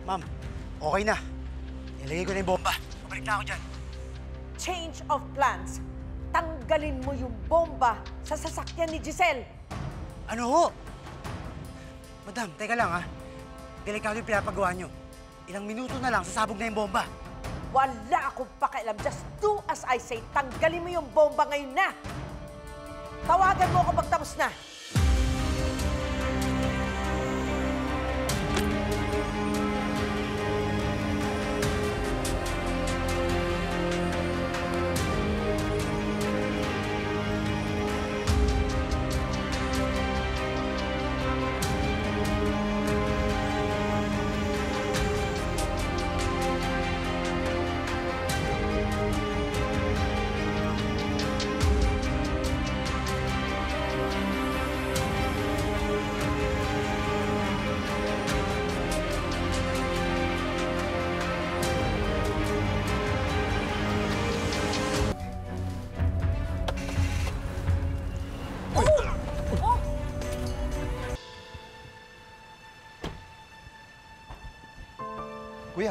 Ma'am, okay na. Nilagay ko na yung bomba. Pabalik na ako dyan. Change of plans. Tanggalin mo yung bomba sa sasakyan ni Giselle. Ano ho? Madam, teka lang ha. Delikado yung pinapagawa nyo. Ilang minuto na lang, sasabog na yung bomba. Wala akong pakialam. Just do as I say. Tanggalin mo yung bomba ngayon na. Tawagan mo ako pagtapos na. Kuya.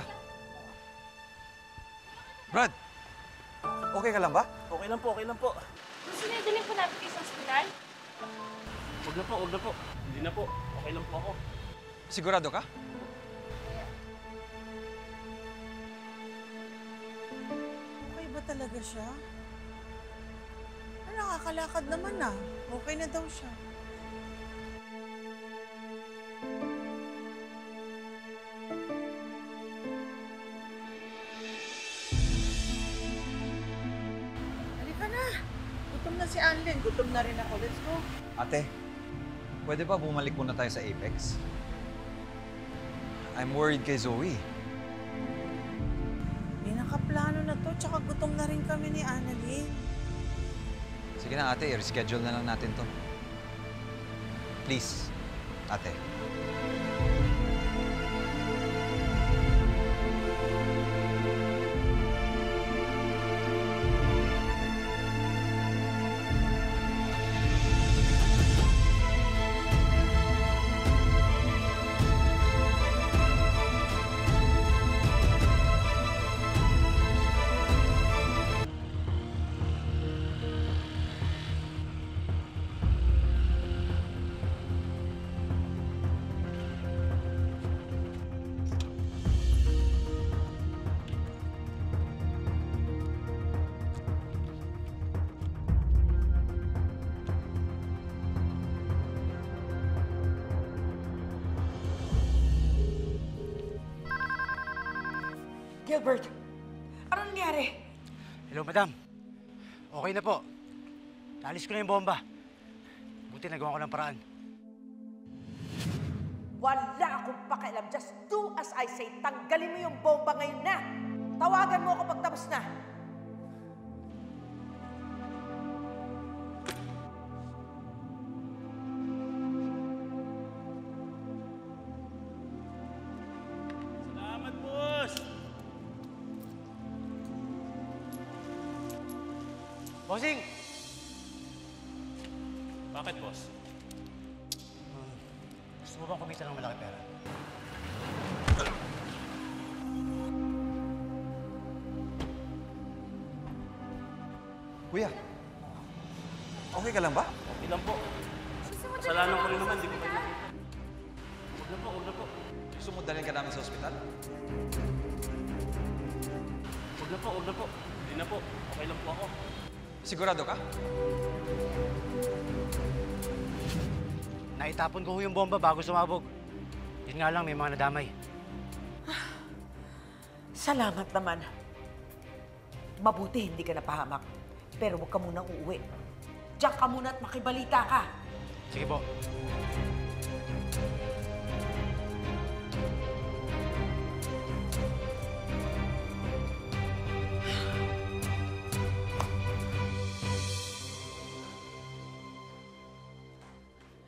Brad, okay ka lang ba? Okay lang po, okay lang po. Gusto niyo dalhin po natin kayo sa ospital? Huwag na po, huwag na po. Hindi na po. Okay lang po ako. Sigurado ka? Okay ba talaga siya? Nakakalakad naman ah. Okay na daw siya. Halika na. Gutom na si Anlin. Gutom na rin ako. Let's go. Ate, pwede ba bumalik muna tayo sa Apex? I'm worried kay Zoe. May nakaplano na to. Tsaka gutom na rin kami ni Annalyn. Sige na ate, i-reschedule na lang natin to. Please, ate. Gilbert, ano nangyari? Hello, madam. Okay na po. Naalis ko na yung bomba. Buti nagawa ko ng paraan. Wala akong pakialam. Just do as I say. Tanggalin mo yung bomba ngayon na. Tawagan mo ako pagtapos na. Salamat, boss! Bossing! Bakit, boss? Gusto mo bang kumita ng malaki pera? Kuya, okay ka lang ba? Okay lang po. Kasalanan ko rin naman, di ko pa nakita. Huwag na po, huwag na po. Gusto mo dalhin ka namin sa ospital? Huwag na po, huwag na po. Hindi na po. Okay lang po ako. Sigurado ka? Naitapon ko yung bomba bago sumabog. Yun nga lang, may mga nadamay. Salamat naman. Mabuti hindi ka napahamak. Pero huwag ka munang uuwi. Diyan ka muna at makibalita ka. Sige po.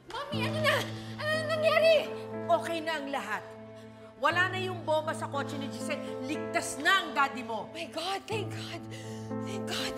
Mami, ano na? Ano na nangyari? Okay na ang lahat. Wala na yung bomba sa kotse ni Giselle. Ligtas na ang daddy mo. My God, thank God. Thank God.